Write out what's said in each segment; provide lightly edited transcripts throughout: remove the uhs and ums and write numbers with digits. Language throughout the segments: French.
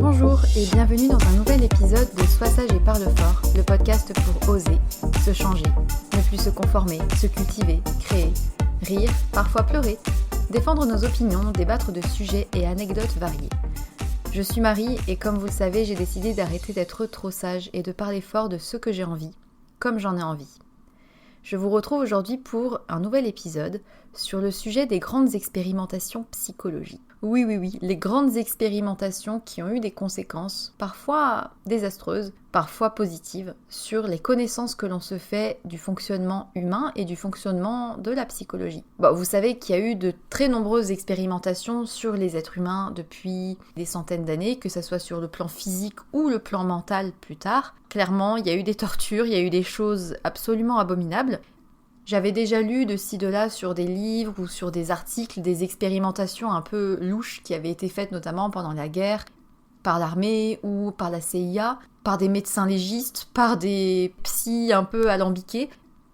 Bonjour et bienvenue dans un nouvel épisode de Sois sage et parle fort, le podcast pour oser, se changer, ne plus se conformer, se cultiver, créer, rire, parfois pleurer, défendre nos opinions, débattre de sujets et anecdotes variés. Je suis Marie et comme vous le savez, j'ai décidé d'arrêter d'être trop sage et de parler fort de ce que j'ai envie, comme j'en ai envie. Je vous retrouve aujourd'hui pour un nouvel épisode sur le sujet des grandes expérimentations psychologiques. Oui, les grandes expérimentations qui ont eu des conséquences, parfois désastreuses, parfois positives, sur les connaissances que l'on se fait du fonctionnement humain et du fonctionnement de la psychologie. Vous savez qu'il y a eu de très nombreuses expérimentations sur les êtres humains depuis des centaines d'années, que ce soit sur le plan physique ou le plan mental plus tard. Clairement, il y a eu des tortures, il y a eu des choses absolument abominables. J'avais déjà lu de ci de là sur des livres ou sur des articles des expérimentations un peu louches qui avaient été faites notamment pendant la guerre, par l'armée ou par la CIA, par des médecins légistes, par des psys un peu alambiqués.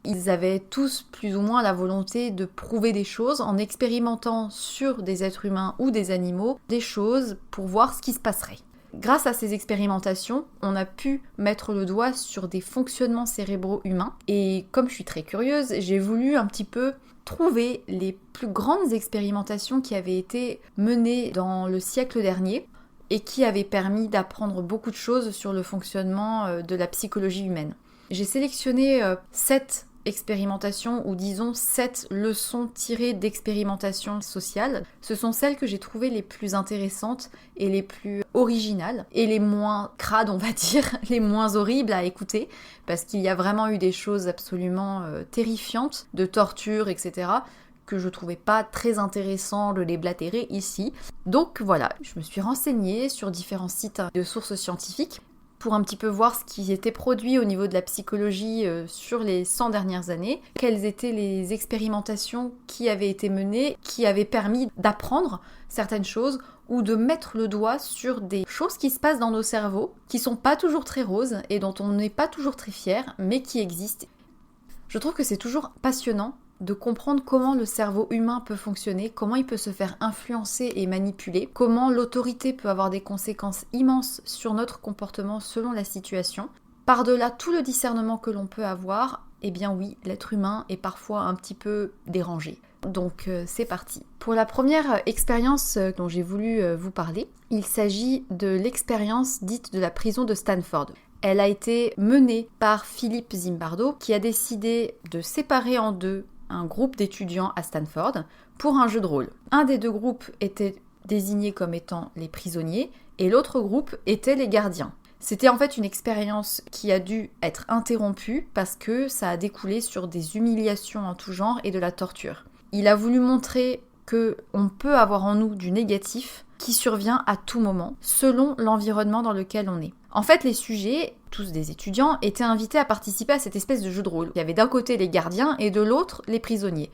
Ils avaient tous plus ou moins la volonté de prouver des choses en expérimentant sur des êtres humains ou des animaux des choses pour voir ce qui se passerait. Grâce à ces expérimentations, on a pu mettre le doigt sur des fonctionnements cérébraux humains. Et comme je suis très curieuse, j'ai voulu un petit peu trouver les plus grandes expérimentations qui avaient été menées dans le siècle dernier et qui avaient permis d'apprendre beaucoup de choses sur le fonctionnement de la psychologie humaine. J'ai sélectionné 7 expérimentations ou disons 7 leçons tirées d'expérimentation sociale. Ce sont celles que j'ai trouvées les plus intéressantes et les plus originales et les moins crades, on va dire, les moins horribles à écouter parce qu'il y a vraiment eu des choses absolument terrifiantes, de torture, etc., que je trouvais pas très intéressant de les blatérer ici. Donc voilà, je me suis renseignée sur différents sites de sources scientifiques pour un petit peu voir ce qui était produit au niveau de la psychologie sur les 100 dernières années, quelles étaient les expérimentations qui avaient été menées, qui avaient permis d'apprendre certaines choses ou de mettre le doigt sur des choses qui se passent dans nos cerveaux, qui sont pas toujours très roses et dont on n'est pas toujours très fier, mais qui existent. Je trouve que c'est toujours passionnant de comprendre comment le cerveau humain peut fonctionner, comment il peut se faire influencer et manipuler, comment l'autorité peut avoir des conséquences immenses sur notre comportement selon la situation. Par-delà tout le discernement que l'on peut avoir, eh bien oui, l'être humain est parfois un petit peu dérangé. Donc c'est parti. Pour la première expérience dont j'ai voulu vous parler, il s'agit de l'expérience dite de la prison de Stanford. Elle a été menée par Philippe Zimbardo qui a décidé de séparer en deux un groupe d'étudiants à Stanford pour un jeu de rôle. Un des deux groupes était désigné comme étant les prisonniers et l'autre groupe était les gardiens. C'était en fait une expérience qui a dû être interrompue parce que ça a découlé sur des humiliations en tout genre et de la torture. Il a voulu montrer qu'on peut avoir en nous du négatif qui survient à tout moment, selon l'environnement dans lequel on est. En fait, les sujets, tous des étudiants, étaient invités à participer à cette espèce de jeu de rôle. Il y avait d'un côté les gardiens et de l'autre les prisonniers.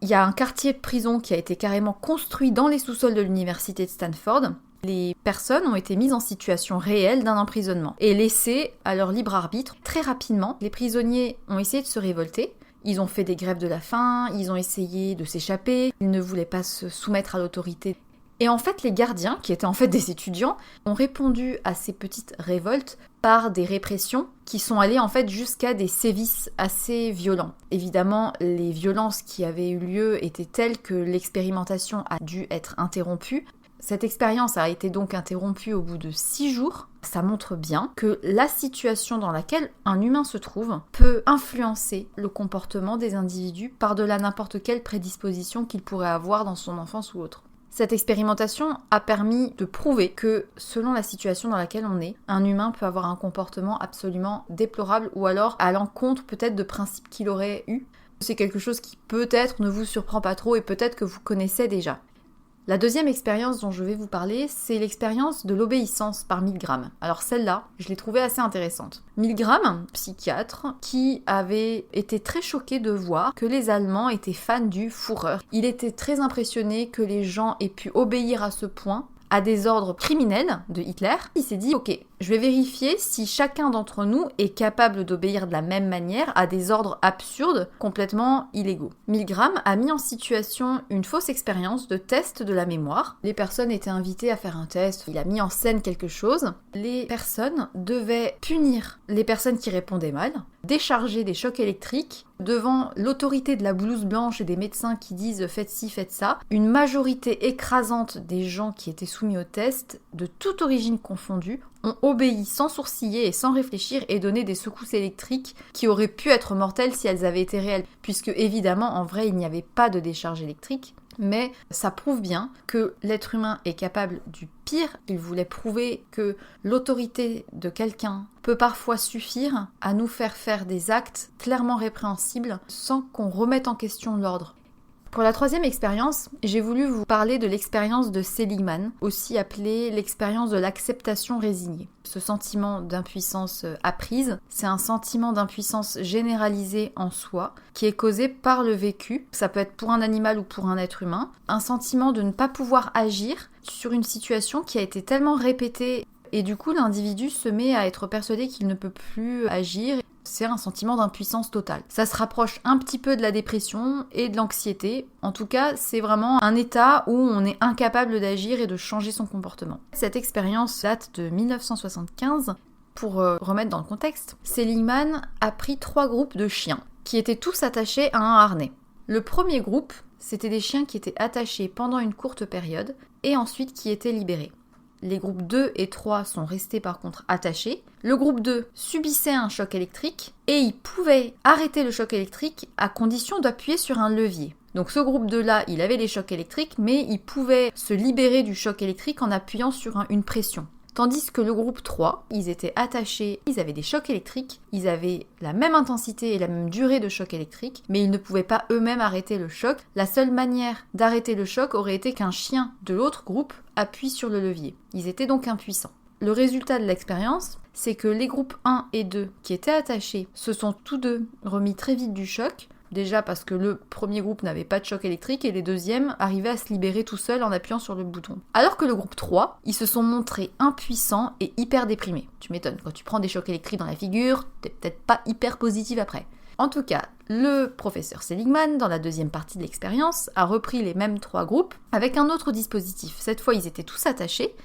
Il y a un quartier de prison qui a été carrément construit dans les sous-sols de l'université de Stanford. Les personnes ont été mises en situation réelle d'un emprisonnement et laissées à leur libre arbitre. Très rapidement, les prisonniers ont essayé de se révolter. Ils ont fait des grèves de la faim, ils ont essayé de s'échapper, ils ne voulaient pas se soumettre à l'autorité. Et en fait, les gardiens, qui étaient en fait des étudiants, ont répondu à ces petites révoltes par des répressions qui sont allées en fait jusqu'à des sévices assez violents. Évidemment, les violences qui avaient eu lieu étaient telles que l'expérimentation a dû être interrompue. Cette expérience a été donc interrompue au bout de 6 jours. Ça montre bien que la situation dans laquelle un humain se trouve peut influencer le comportement des individus par-delà n'importe quelle prédisposition qu'il pourrait avoir dans son enfance ou autre. Cette expérimentation a permis de prouver que, selon la situation dans laquelle on est, un humain peut avoir un comportement absolument déplorable ou alors à l'encontre peut-être de principes qu'il aurait eu. C'est quelque chose qui peut-être ne vous surprend pas trop et peut-être que vous connaissez déjà. La deuxième expérience dont je vais vous parler, c'est l'expérience de l'obéissance par Milgram. Alors celle-là, je l'ai trouvée assez intéressante. Milgram, psychiatre, qui avait été très choqué de voir que les Allemands étaient fans du Führer. Il était très impressionné que les gens aient pu obéir à ce point à des ordres criminels de Hitler. Il s'est dit, ok, je vais vérifier si chacun d'entre nous est capable d'obéir de la même manière à des ordres absurdes, complètement illégaux. Milgram a mis en situation une fausse expérience de test de la mémoire. Les personnes étaient invitées à faire un test, il a mis en scène quelque chose. Les personnes devaient punir les personnes qui répondaient mal, décharger des chocs électriques devant l'autorité de la blouse blanche et des médecins qui disent « faites ci, faites ça ». Une majorité écrasante des gens qui étaient soumis au test, de toute origine confondue, ont obéi sans sourciller et sans réfléchir et donné des secousses électriques qui auraient pu être mortelles si elles avaient été réelles, puisque évidemment en vrai il n'y avait pas de décharge électrique. Mais ça prouve bien que l'être humain est capable du pire. Il voulait prouver que l'autorité de quelqu'un peut parfois suffire à nous faire faire des actes clairement répréhensibles sans qu'on remette en question l'ordre. Pour la troisième expérience, j'ai voulu vous parler de l'expérience de Seligman, aussi appelée l'expérience de l'acceptation résignée. Ce sentiment d'impuissance apprise, c'est un sentiment d'impuissance généralisée en soi, qui est causé par le vécu, ça peut être pour un animal ou pour un être humain, un sentiment de ne pas pouvoir agir sur une situation qui a été tellement répétée, et du coup l'individu se met à être persuadé qu'il ne peut plus agir. C'est un sentiment d'impuissance totale. Ça se rapproche un petit peu de la dépression et de l'anxiété. En tout cas, c'est vraiment un état où on est incapable d'agir et de changer son comportement. Cette expérience date de 1975. Pour remettre dans le contexte, Seligman a pris 3 groupes de chiens qui étaient tous attachés à un harnais. Le premier groupe, c'était des chiens qui étaient attachés pendant une courte période et ensuite qui étaient libérés. Les groupes 2 et 3 sont restés par contre attachés. Le groupe 2 subissait un choc électrique et il pouvait arrêter le choc électrique à condition d'appuyer sur un levier. Donc ce groupe 2-là, il avait les chocs électriques, mais il pouvait se libérer du choc électrique en appuyant sur une pression. Tandis que le groupe 3, ils étaient attachés, ils avaient des chocs électriques, ils avaient la même intensité et la même durée de choc électrique, mais ils ne pouvaient pas eux-mêmes arrêter le choc. La seule manière d'arrêter le choc aurait été qu'un chien de l'autre groupe appuie sur le levier. Ils étaient donc impuissants. Le résultat de l'expérience, c'est que les groupes 1 et 2 qui étaient attachés se sont tous deux remis très vite du choc. Déjà parce que le premier groupe n'avait pas de choc électrique et les deuxièmes arrivaient à se libérer tout seuls en appuyant sur le bouton. Alors que le groupe 3, ils se sont montrés impuissants et hyper déprimés. Tu m'étonnes, quand tu prends des chocs électriques dans la figure, t'es peut-être pas hyper positif après. En tout cas, le professeur Seligman, dans la deuxième partie de l'expérience, a repris les mêmes 3 groupes avec un autre dispositif. Cette fois, ils étaient tous attachés,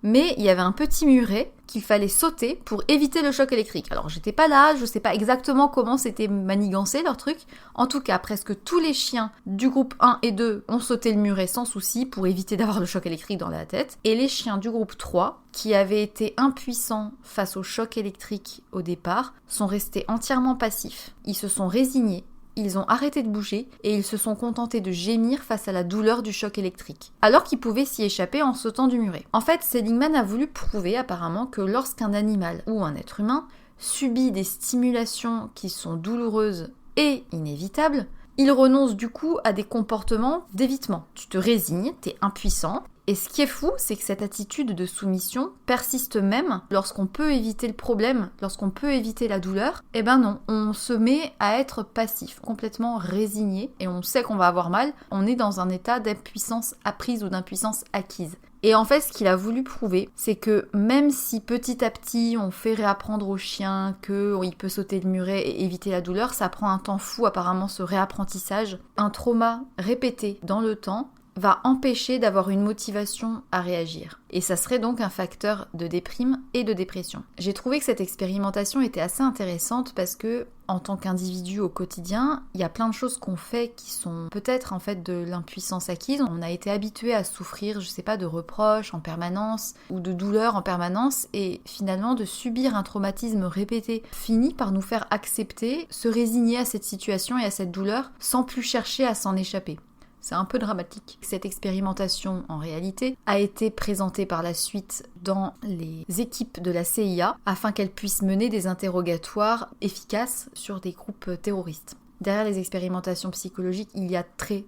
mais il y avait un petit muret qu'il fallait sauter pour éviter le choc électrique. Alors j'étais pas là, je sais pas exactement comment c'était manigancé leur truc. En tout cas, presque tous les chiens du groupe 1 et 2 ont sauté le muret sans souci pour éviter d'avoir le choc électrique dans la tête. Et les chiens du groupe 3, qui avaient été impuissants face au choc électrique au départ, sont restés entièrement passifs. Ils se sont résignés. Ils ont arrêté de bouger et ils se sont contentés de gémir face à la douleur du choc électrique, alors qu'ils pouvaient s'y échapper en sautant du muret. En fait, Seligman a voulu prouver apparemment que lorsqu'un animal ou un être humain subit des stimulations qui sont douloureuses et inévitables, il renonce du coup à des comportements d'évitement. Tu te résignes, t'es impuissant. Et ce qui est fou, c'est que cette attitude de soumission persiste même lorsqu'on peut éviter le problème, lorsqu'on peut éviter la douleur. Eh ben non, on se met à être passif, complètement résigné, et on sait qu'on va avoir mal, on est dans un état d'impuissance apprise ou d'impuissance acquise. Et en fait, ce qu'il a voulu prouver, c'est que même si petit à petit on fait réapprendre au chien qu'il peut sauter le muret et éviter la douleur, ça prend un temps fou apparemment ce réapprentissage. Un trauma répété dans le temps va empêcher d'avoir une motivation à réagir. Et ça serait donc un facteur de déprime et de dépression. J'ai trouvé que cette expérimentation était assez intéressante parce que, en tant qu'individu au quotidien, il y a plein de choses qu'on fait qui sont peut-être en fait de l'impuissance acquise. On a été habitué à souffrir, je sais pas, de reproches en permanence ou de douleurs en permanence et finalement de subir un traumatisme répété finit par nous faire accepter, se résigner à cette situation et à cette douleur sans plus chercher à s'en échapper. C'est un peu dramatique. Cette expérimentation, en réalité, a été présentée par la suite dans les équipes de la CIA afin qu'elles puissent mener des interrogatoires efficaces sur des groupes terroristes. Derrière les expérimentations psychologiques, il y a très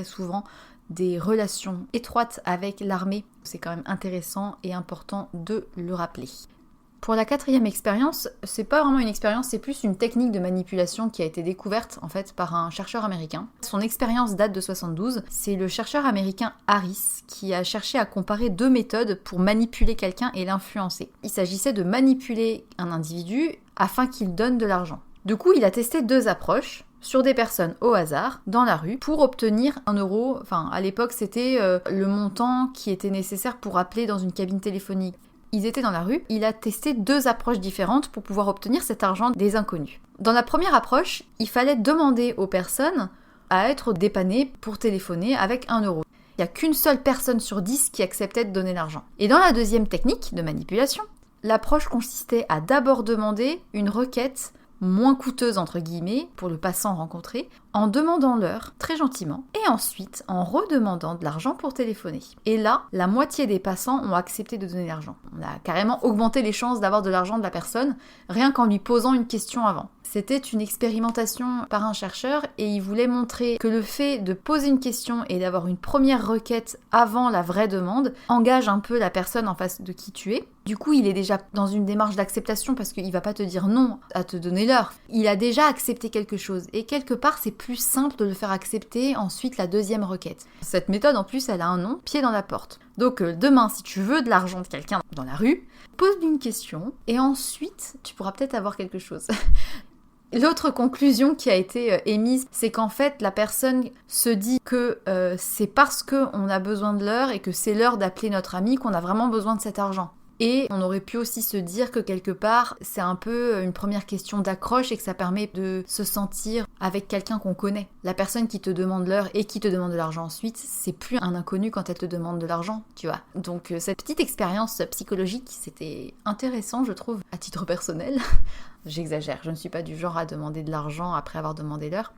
souvent des relations étroites avec l'armée. C'est quand même intéressant et important de le rappeler. Pour la 4e expérience, c'est pas vraiment une expérience, c'est plus une technique de manipulation qui a été découverte en fait par un chercheur américain. Son expérience date de 72. C'est le chercheur américain Harris qui a cherché à comparer 2 méthodes pour manipuler quelqu'un et l'influencer. Il s'agissait de manipuler un individu afin qu'il donne de l'argent. Du coup, il a testé 2 approches sur des personnes au hasard, dans la rue, pour obtenir 1 euro. Enfin, à l'époque, c'était le montant qui était nécessaire pour appeler dans une cabine téléphonique. Ils étaient dans la rue, il a testé 2 approches différentes pour pouvoir obtenir cet argent des inconnus. Dans la première approche, il fallait demander aux personnes à être dépannées pour téléphoner avec 1 euro. Il n'y a qu'une seule personne sur 10 qui acceptait de donner l'argent. Et dans la deuxième technique de manipulation, l'approche consistait à d'abord demander une requête moins coûteuse entre guillemets pour le passant rencontré, en demandant l'heure très gentiment et ensuite en redemandant de l'argent pour téléphoner. Et là, la moitié des passants ont accepté de donner l'argent. On a carrément augmenté les chances d'avoir de l'argent de la personne rien qu'en lui posant une question avant. C'était une expérimentation par un chercheur et il voulait montrer que le fait de poser une question et d'avoir une première requête avant la vraie demande engage un peu la personne en face de qui tu es. Du coup, il est déjà dans une démarche d'acceptation parce qu'il va pas te dire non à te donner l'heure. Il a déjà accepté quelque chose et quelque part, c'est plus simple de le faire accepter ensuite la deuxième requête. Cette méthode en plus, elle a un nom, pied dans la porte. Donc demain, si tu veux de l'argent de quelqu'un dans la rue, pose-lui une question et ensuite, tu pourras peut-être avoir quelque chose. L'autre conclusion qui a été émise, c'est qu'en fait, la personne se dit que c'est parce qu'on a besoin de l'heure et que c'est l'heure d'appeler notre ami qu'on a vraiment besoin de cet argent. Et on aurait pu aussi se dire que quelque part, c'est un peu une première question d'accroche et que ça permet de se sentir avec quelqu'un qu'on connaît. La personne qui te demande l'heure et qui te demande de l'argent ensuite, c'est plus un inconnu quand elle te demande de l'argent, tu vois. Donc cette petite expérience psychologique, c'était intéressant, je trouve, à titre personnel. J'exagère, je ne suis pas du genre à demander de l'argent après avoir demandé l'heure.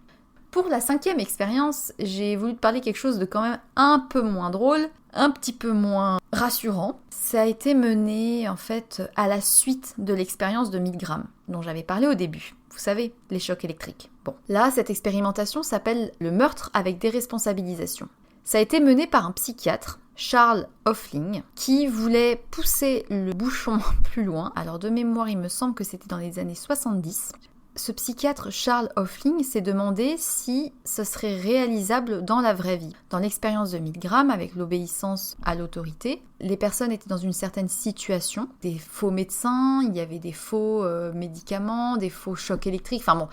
Pour la 5e expérience, j'ai voulu te parler quelque chose de quand même un peu moins drôle, un petit peu moins rassurant. Ça a été mené en fait à la suite de l'expérience de Milgram, dont j'avais parlé au début. Vous savez, les chocs électriques. Bon, là, cette expérimentation s'appelle le meurtre avec déresponsabilisation. Ça a été mené par un psychiatre, Charles Hoefling, qui voulait pousser le bouchon plus loin. Alors de mémoire, il me semble que c'était dans les années 70. Ce psychiatre Charles Hoefling s'est demandé si ce serait réalisable dans la vraie vie. Dans l'expérience de Milgram, avec l'obéissance à l'autorité, les personnes étaient dans une certaine situation. Des faux médecins, il y avait des faux médicaments, des faux chocs électriques. Enfin bon,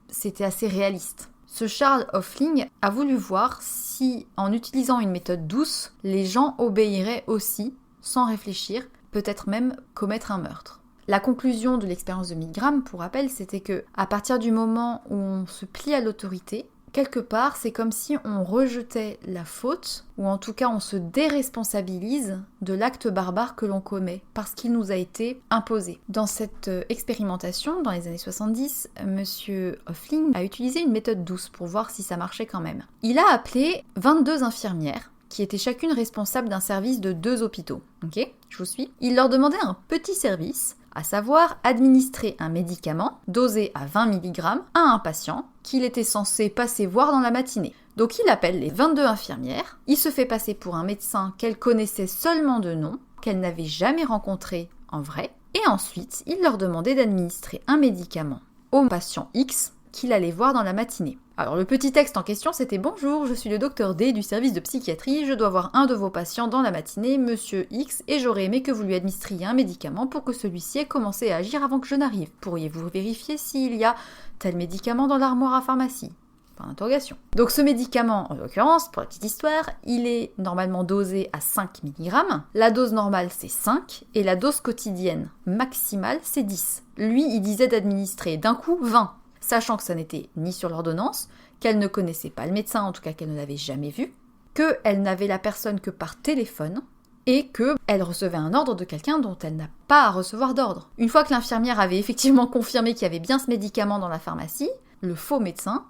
c'était assez réaliste. Ce Charles Hoefling a voulu voir si, en utilisant une méthode douce, les gens obéiraient aussi, sans réfléchir, peut-être même commettre un meurtre. La conclusion de l'expérience de Milgram, pour rappel, c'était que à partir du moment où on se plie à l'autorité, quelque part, c'est comme si on rejetait la faute, ou en tout cas on se déresponsabilise de l'acte barbare que l'on commet, parce qu'il nous a été imposé. Dans cette expérimentation, dans les années 70, Monsieur Hoefling a utilisé une méthode douce pour voir si ça marchait quand même. Il a appelé 22 infirmières, qui étaient chacune responsables d'un service de 2 hôpitaux. Ok, je vous suis. Il leur demandait un petit service, à savoir administrer un médicament dosé à 20 mg à un patient qu'il était censé passer voir dans la matinée. Donc il appelle les 22 infirmières, il se fait passer pour un médecin qu'elle connaissait seulement de nom, qu'elle n'avait jamais rencontré en vrai, et ensuite il leur demandait d'administrer un médicament au patient X qu'il allait voir dans la matinée. Alors le petit texte en question c'était « Bonjour, je suis le docteur D du service de psychiatrie, je dois voir un de vos patients dans la matinée, monsieur X, et j'aurais aimé que vous lui administriez un médicament pour que celui-ci ait commencé à agir avant que je n'arrive. Pourriez-vous vérifier s'il y a tel médicament dans l'armoire à pharmacie ?» Point d'interrogation. Donc ce médicament, en l'occurrence, pour la petite histoire, il est normalement dosé à 5 mg, la dose normale c'est 5, et la dose quotidienne maximale c'est 10. Lui, il disait d'administrer d'un coup 20. Sachant que ça n'était ni sur l'ordonnance, qu'elle ne connaissait pas le médecin, en tout cas qu'elle ne l'avait jamais vu, qu'elle n'avait la personne que par téléphone, et qu'elle recevait un ordre de quelqu'un dont elle n'a pas à recevoir d'ordre. Une fois que l'infirmière avait effectivement confirmé qu'il y avait bien ce médicament dans la pharmacie, le faux médecin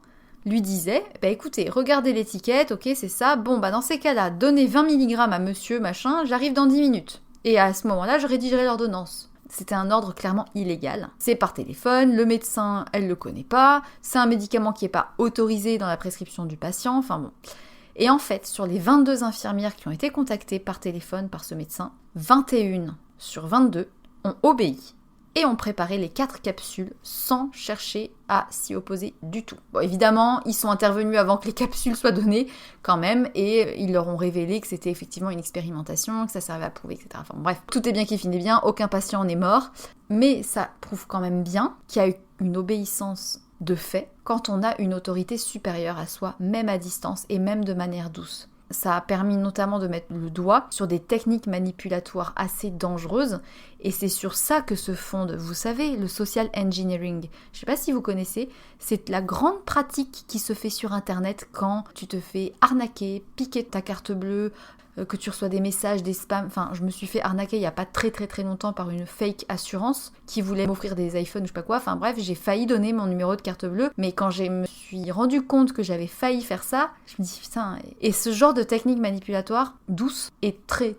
lui disait « écoutez, regardez l'étiquette, ok c'est ça, dans ces cas-là, donnez 20 mg à monsieur, machin, j'arrive dans 10 minutes. Et à ce moment-là, je rédigerai l'ordonnance. » C'était un ordre clairement illégal. C'est par téléphone, le médecin, elle le connaît pas, c'est un médicament qui n'est pas autorisé dans la prescription du patient, enfin bon. Et en fait, sur les 22 infirmières qui ont été contactées par téléphone par ce médecin, 21 sur 22 ont obéi et ont préparé les 4 capsules sans chercher à s'y opposer du tout. Bon, évidemment, ils sont intervenus avant que les capsules soient données quand même, et ils leur ont révélé que c'était effectivement une expérimentation, que ça servait à prouver, etc. Enfin bref, tout est bien qui finit bien, aucun patient n'est mort, mais ça prouve quand même bien qu'il y a eu une obéissance de fait quand on a une autorité supérieure à soi, même à distance et même de manière douce. Ça a permis notamment de mettre le doigt sur des techniques manipulatoires assez dangereuses, et c'est sur ça que se fonde, vous savez, le social engineering. Je ne sais pas si vous connaissez, c'est la grande pratique qui se fait sur internet quand tu te fais arnaquer, piquer ta carte bleue, que tu reçois des messages, des spams. Enfin, je me suis fait arnaquer il n'y a pas très longtemps par une fake assurance qui voulait m'offrir des iPhones ou je sais pas quoi. Enfin bref, j'ai failli donner mon numéro de carte bleue, mais quand je me suis rendu compte que j'avais failli faire ça, je me dis putain. Et ce genre de technique manipulatoire douce est très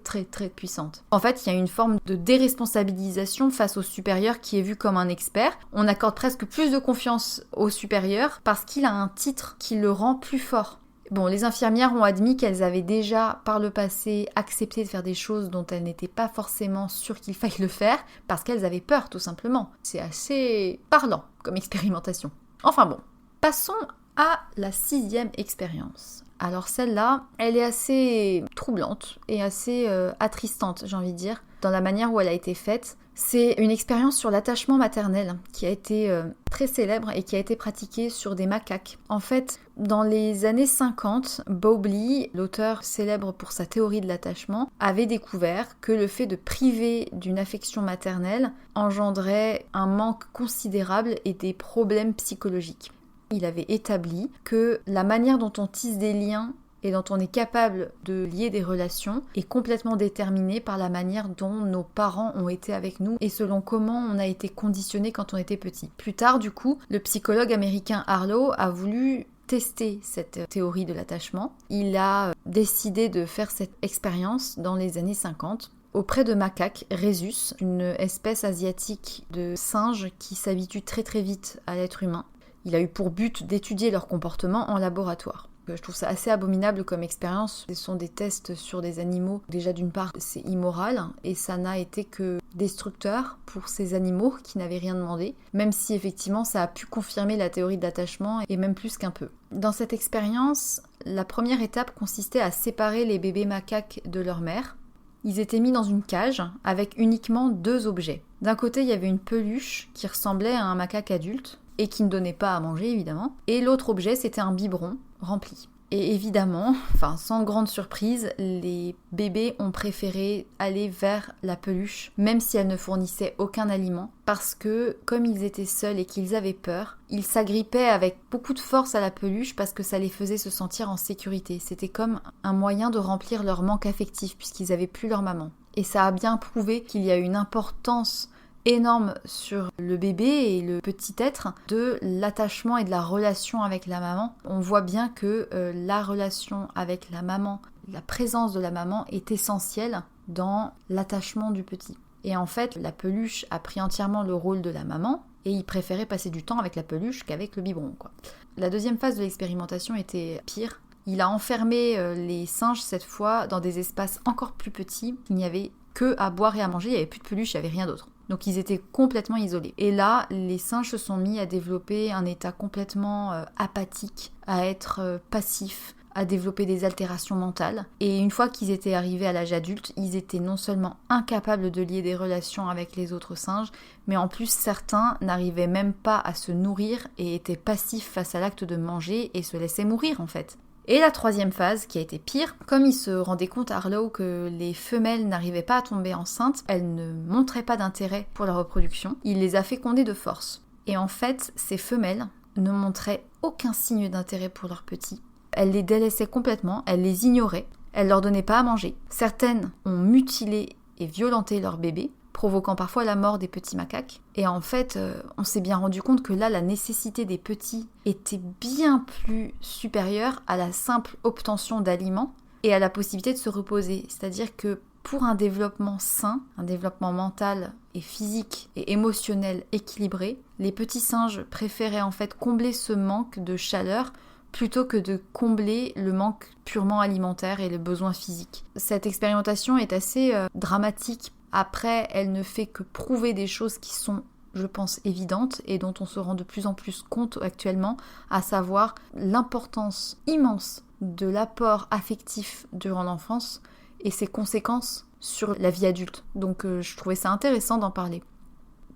puissante. En fait, il y a une forme de déresponsabilisation face au supérieur qui est vu comme un expert. On accorde presque plus de confiance au supérieur parce qu'il a un titre qui le rend plus fort. Bon, les infirmières ont admis qu'elles avaient déjà, par le passé, accepté de faire des choses dont elles n'étaient pas forcément sûres qu'il faille le faire, parce qu'elles avaient peur, tout simplement. C'est assez parlant comme expérimentation. Enfin bon, passons à la 6e expérience. Alors celle-là, elle est assez troublante et assez attristante, j'ai envie de dire, dans la manière où elle a été faite. C'est une expérience sur l'attachement maternel qui a été très célèbre et qui a été pratiquée sur des macaques. En fait, dans les années 50, Bowlby, l'auteur célèbre pour sa théorie de l'attachement, avait découvert que le fait de priver d'une affection maternelle engendrait un manque considérable et des problèmes psychologiques. Il avait établi que la manière dont on tisse des liens et dont on est capable de lier des relations est complètement déterminée par la manière dont nos parents ont été avec nous et selon comment on a été conditionné quand on était petit. Plus tard, du coup, le psychologue américain Harlow a voulu tester cette théorie de l'attachement. Il a décidé de faire cette expérience dans les années 50 auprès de macaques, Rhesus, une espèce asiatique de singe qui s'habitue très vite à l'être humain. Il a eu pour but d'étudier leur comportement en laboratoire. Je trouve ça assez abominable comme expérience. Ce sont des tests sur des animaux. Déjà d'une part, c'est immoral et ça n'a été que destructeur pour ces animaux qui n'avaient rien demandé, même si effectivement ça a pu confirmer la théorie de l'attachement et même plus qu'un peu. Dans cette expérience, la première étape consistait à séparer les bébés macaques de leur mère. Ils étaient mis dans une cage avec uniquement 2 objets. D'un côté, il y avait une peluche qui ressemblait à un macaque adulte et qui ne donnait pas à manger évidemment. Et l'autre objet, c'était un biberon rempli. Et évidemment, sans grande surprise, les bébés ont préféré aller vers la peluche, même si elle ne fournissait aucun aliment, parce que, comme ils étaient seuls et qu'ils avaient peur, ils s'agrippaient avec beaucoup de force à la peluche parce que ça les faisait se sentir en sécurité. C'était comme un moyen de remplir leur manque affectif, puisqu'ils n'avaient plus leur maman. Et ça a bien prouvé qu'il y a une importance énorme sur le bébé et le petit être de l'attachement et de la relation avec la maman. On voit bien que la relation avec la maman, la présence de la maman est essentielle dans l'attachement du petit. Et en fait, la peluche a pris entièrement le rôle de la maman et il préférait passer du temps avec la peluche qu'avec le biberon, quoi. La deuxième phase de l'expérimentation était pire. Il a enfermé les singes cette fois dans des espaces encore plus petits. Il n'y avait que à boire et à manger, il n'y avait plus de peluche, il n'y avait rien d'autre. Donc ils étaient complètement isolés. Et là, les singes se sont mis à développer un état complètement apathique, à être passifs, à développer des altérations mentales. Et une fois qu'ils étaient arrivés à l'âge adulte, ils étaient non seulement incapables de lier des relations avec les autres singes, mais en plus certains n'arrivaient même pas à se nourrir et étaient passifs face à l'acte de manger et se laissaient mourir en fait. Et la troisième phase, qui a été pire, comme il se rendait compte Harlow que les femelles n'arrivaient pas à tomber enceintes, elles ne montraient pas d'intérêt pour la reproduction, il les a fécondées de force. Et en fait, ces femelles ne montraient aucun signe d'intérêt pour leurs petits. Elles les délaissaient complètement, elles les ignoraient, elles leur donnaient pas à manger. Certaines ont mutilé et violenté leurs bébés, provoquant parfois la mort des petits macaques. Et en fait, on s'est bien rendu compte que là, la nécessité des petits était bien plus supérieure à la simple obtention d'aliments et à la possibilité de se reposer. C'est-à-dire que pour un développement sain, un développement mental et physique et émotionnel équilibré, les petits singes préféraient en fait combler ce manque de chaleur plutôt que de combler le manque purement alimentaire et le besoin physique. Cette expérimentation est assez dramatique Après, elle ne fait que prouver des choses qui sont, je pense, évidentes et dont on se rend de plus en plus compte actuellement, à savoir l'importance immense de l'apport affectif durant l'enfance et ses conséquences sur la vie adulte. Donc je trouvais ça intéressant d'en parler.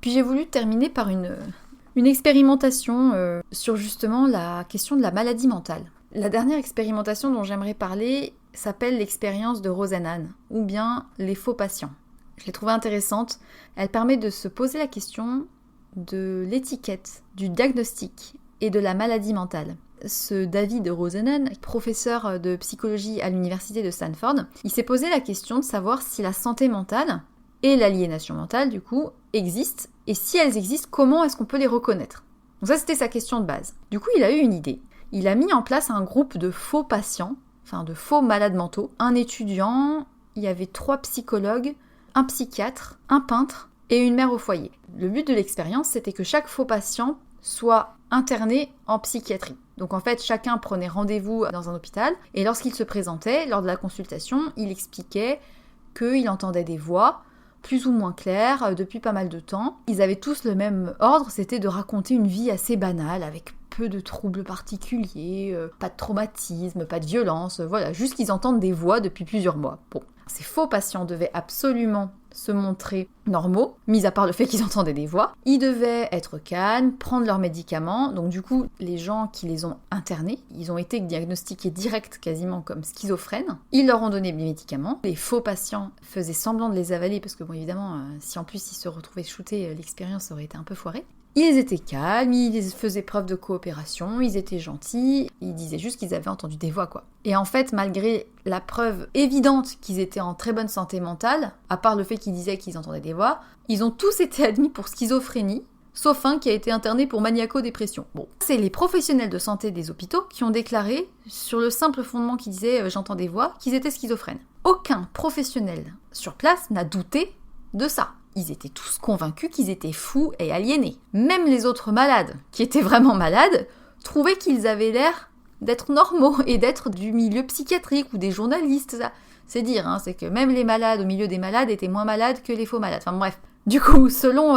Puis j'ai voulu terminer par une expérimentation sur justement la question de la maladie mentale. La dernière expérimentation dont j'aimerais parler s'appelle l'expérience de Rosenhan, ou bien les faux patients. Je l'ai trouvée intéressante. Elle permet de se poser la question de l'étiquette, du diagnostic et de la maladie mentale. Ce David Rosenhan, professeur de psychologie à l'université de Stanford, il s'est posé la question de savoir si la santé mentale et l'aliénation mentale, du coup, existent, et si elles existent, comment est-ce qu'on peut les reconnaître? Donc ça, c'était sa question de base. Du coup, il a eu une idée. Il a mis en place un groupe de faux patients, enfin de faux malades mentaux, un étudiant, il y avait 3 psychologues, un psychiatre, un peintre et une mère au foyer. Le but de l'expérience, c'était que chaque faux patient soit interné en psychiatrie. Donc en fait, chacun prenait rendez-vous dans un hôpital et lorsqu'il se présentait, lors de la consultation, il expliquait qu'il entendait des voix plus ou moins claires depuis pas mal de temps. Ils avaient tous le même ordre, c'était de raconter une vie assez banale avec peu de troubles particuliers, pas de traumatisme, pas de violence, voilà, juste qu'ils entendent des voix depuis plusieurs mois. Bon, ces faux patients devaient absolument se montrer normaux, mis à part le fait qu'ils entendaient des voix. Ils devaient être calmes, prendre leurs médicaments. Donc du coup, les gens qui les ont internés, ils ont été diagnostiqués direct quasiment comme schizophrènes. Ils leur ont donné des médicaments. Les faux patients faisaient semblant de les avaler parce que bon, évidemment, si en plus ils se retrouvaient shootés, l'expérience aurait été un peu foirée. Ils étaient calmes, ils faisaient preuve de coopération, ils étaient gentils, ils disaient juste qu'ils avaient entendu des voix, quoi. Et en fait, malgré la preuve évidente qu'ils étaient en très bonne santé mentale, à part le fait qu'ils disaient qu'ils entendaient des voix, ils ont tous été admis pour schizophrénie, sauf un qui a été interné pour maniaco-dépression. Bon, c'est les professionnels de santé des hôpitaux qui ont déclaré, sur le simple fondement qu'ils disaient « j'entends des voix », qu'ils étaient schizophrènes. Aucun professionnel sur place n'a douté de ça. Ils étaient tous convaincus qu'ils étaient fous et aliénés. Même les autres malades, qui étaient vraiment malades, trouvaient qu'ils avaient l'air d'être normaux et d'être du milieu psychiatrique ou des journalistes. Ça. C'est dire, hein, c'est que même les malades au milieu des malades étaient moins malades que les faux malades. Enfin bref. Du coup, selon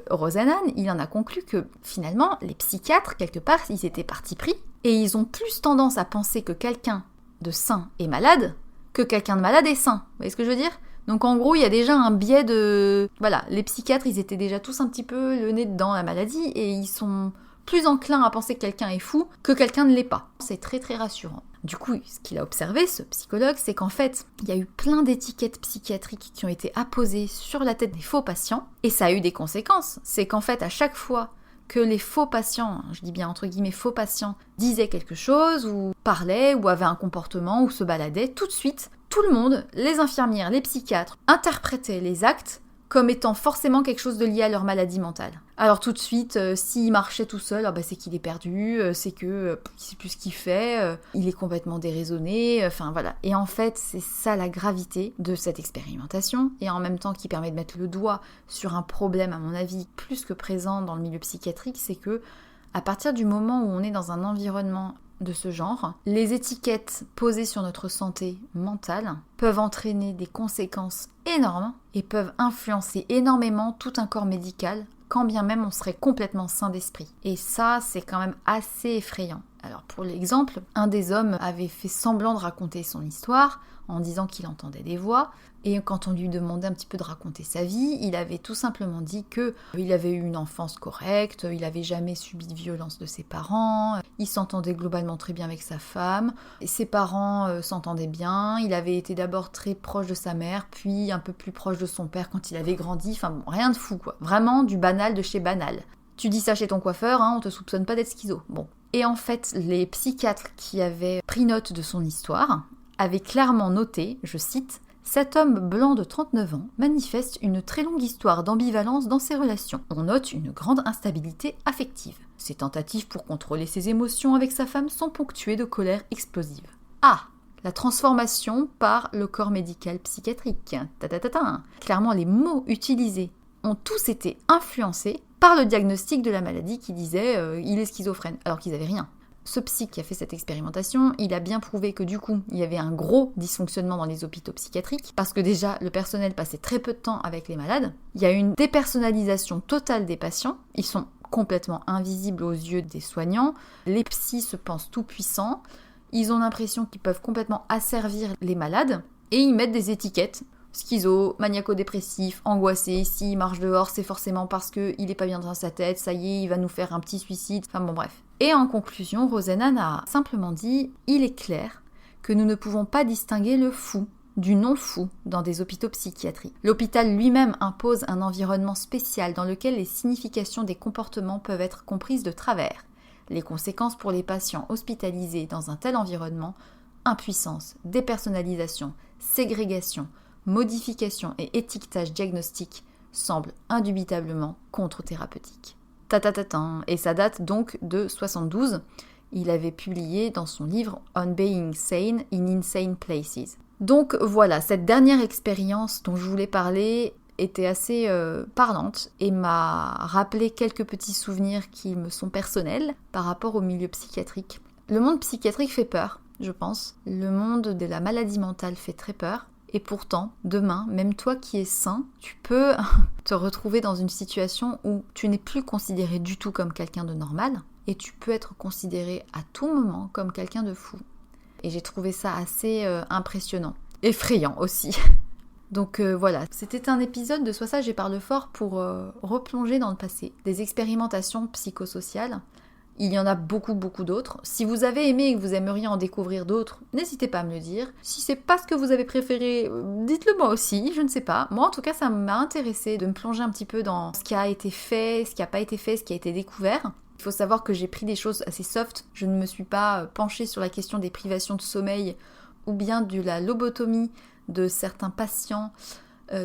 Rosenhan, il en a conclu que finalement, les psychiatres, quelque part, ils étaient partis pris et ils ont plus tendance à penser que quelqu'un de sain est malade que quelqu'un de malade est sain. Vous voyez ce que je veux dire ? Donc en gros, il y a déjà un biais de... Voilà, les psychiatres, ils étaient déjà tous un petit peu le nez dedans la maladie et ils sont plus enclins à penser que quelqu'un est fou que quelqu'un ne l'est pas. C'est très très rassurant. Du coup, ce qu'il a observé, ce psychologue, c'est qu'en fait, il y a eu plein d'étiquettes psychiatriques qui ont été apposées sur la tête des faux patients et ça a eu des conséquences. C'est qu'en fait, à chaque fois que les faux patients, je dis bien entre guillemets faux patients, disaient quelque chose ou parlaient ou avaient un comportement ou se baladaient, tout de suite, tout le monde, les infirmières, les psychiatres, interprétaient les actes comme étant forcément quelque chose de lié à leur maladie mentale. Alors tout de suite, s'il marchait tout seul, c'est qu'il est perdu, c'est que il sait plus ce qu'il fait, il est complètement déraisonné, enfin voilà. Et en fait, c'est ça la gravité de cette expérimentation, et en même temps qui permet de mettre le doigt sur un problème, à mon avis, plus que présent dans le milieu psychiatrique, c'est que à partir du moment où on est dans un environnement de ce genre, les étiquettes posées sur notre santé mentale peuvent entraîner des conséquences énormes et peuvent influencer énormément tout un corps médical, quand bien même on serait complètement sain d'esprit. Et ça, c'est quand même assez effrayant. Alors pour l'exemple, un des hommes avait fait semblant de raconter son histoire en disant qu'il entendait des voix, et quand on lui demandait un petit peu de raconter sa vie, il avait tout simplement dit qu'il avait eu une enfance correcte, il n'avait jamais subi de violence de ses parents, il s'entendait globalement très bien avec sa femme, et ses parents s'entendaient bien, il avait été d'abord très proche de sa mère, puis un peu plus proche de son père quand il avait grandi, enfin bon, rien de fou quoi, vraiment du banal de chez banal. Tu dis ça chez ton coiffeur, on te soupçonne pas d'être schizo. Bon. Et en fait, les psychiatres qui avaient pris note de son histoire avaient clairement noté, je cite, « Cet homme blanc de 39 ans manifeste une très longue histoire d'ambivalence dans ses relations. On note une grande instabilité affective. Ses tentatives pour contrôler ses émotions avec sa femme sont ponctuées de colère explosive. » Ah, la transformation par le corps médical psychiatrique. Clairement, les mots utilisés ont tous été influencés par le diagnostic de la maladie qui disait il est schizophrène, alors qu'ils n'avaient rien. Ce psy qui a fait cette expérimentation, il a bien prouvé que du coup, il y avait un gros dysfonctionnement dans les hôpitaux psychiatriques, parce que déjà, le personnel passait très peu de temps avec les malades. Il y a une dépersonnalisation totale des patients. Ils sont complètement invisibles aux yeux des soignants. Les psys se pensent tout puissants. Ils ont l'impression qu'ils peuvent complètement asservir les malades. Et ils mettent des étiquettes. Schizo, maniaco-dépressif, angoissé, s'il marche dehors, c'est forcément parce qu'il est pas bien dans sa tête, ça y est, il va nous faire un petit suicide, enfin bon bref. Et en conclusion, Rosenan a simplement dit « Il est clair que nous ne pouvons pas distinguer le fou du non-fou dans des hôpitaux psychiatriques. L'hôpital lui-même impose un environnement spécial dans lequel les significations des comportements peuvent être comprises de travers. Les conséquences pour les patients hospitalisés dans un tel environnement, impuissance, dépersonnalisation, ségrégation, modification et étiquetage diagnostique semblent indubitablement contre-thérapeutiques. » Et ça date donc de 72. Il avait publié dans son livre On Being Sane in Insane Places. Donc voilà, cette dernière expérience dont je voulais parler était assez parlante et m'a rappelé quelques petits souvenirs qui me sont personnels par rapport au milieu psychiatrique. Le monde psychiatrique fait peur, je pense. Le monde de la maladie mentale fait très peur. Et pourtant, demain, même toi qui es sain, tu peux te retrouver dans une situation où tu n'es plus considéré du tout comme quelqu'un de normal et tu peux être considéré à tout moment comme quelqu'un de fou. Et j'ai trouvé ça assez impressionnant. Effrayant aussi. Donc voilà, c'était un épisode de Sois sage et parle fort pour replonger dans le passé. Des expérimentations psychosociales. Il y en a beaucoup d'autres. Si vous avez aimé et que vous aimeriez en découvrir d'autres, n'hésitez pas à me le dire. Si c'est pas ce que vous avez préféré, dites-le moi aussi, je ne sais pas. Moi en tout cas, ça m'a intéressé de me plonger un petit peu dans ce qui a été fait, ce qui n'a pas été fait, ce qui a été découvert. Il faut savoir que j'ai pris des choses assez soft. Je ne me suis pas penchée sur la question des privations de sommeil ou bien de la lobotomie de certains patients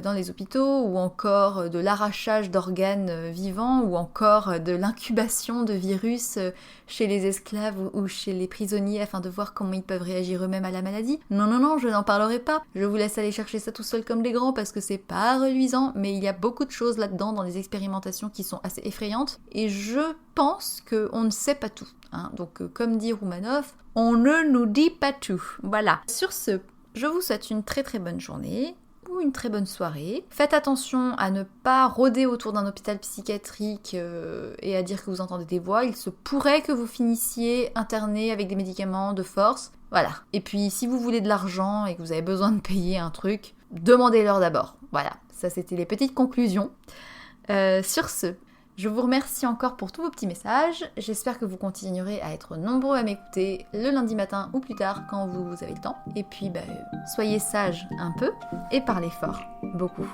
dans les hôpitaux, ou encore de l'arrachage d'organes vivants, ou encore de l'incubation de virus chez les esclaves ou chez les prisonniers afin de voir comment ils peuvent réagir eux-mêmes à la maladie. Non, je n'en parlerai pas. Je vous laisse aller chercher ça tout seul comme des grands parce que c'est pas reluisant, mais il y a beaucoup de choses là-dedans dans les expérimentations qui sont assez effrayantes et je pense qu'on ne sait pas tout. Donc comme dit Roumanoff, on ne nous dit pas tout. Voilà. Sur ce, je vous souhaite une très très bonne journée ou une très bonne soirée. Faites attention à ne pas rôder autour d'un hôpital psychiatrique et à dire que vous entendez des voix. Il se pourrait que vous finissiez interné avec des médicaments de force. Voilà. Et puis si vous voulez de l'argent et que vous avez besoin de payer un truc, demandez-leur d'abord. Voilà. Ça c'était les petites conclusions. Sur ce, je vous remercie encore pour tous vos petits messages. J'espère que vous continuerez à être nombreux à m'écouter le lundi matin ou plus tard quand vous avez le temps. Et puis, soyez sages un peu et parlez fort, beaucoup.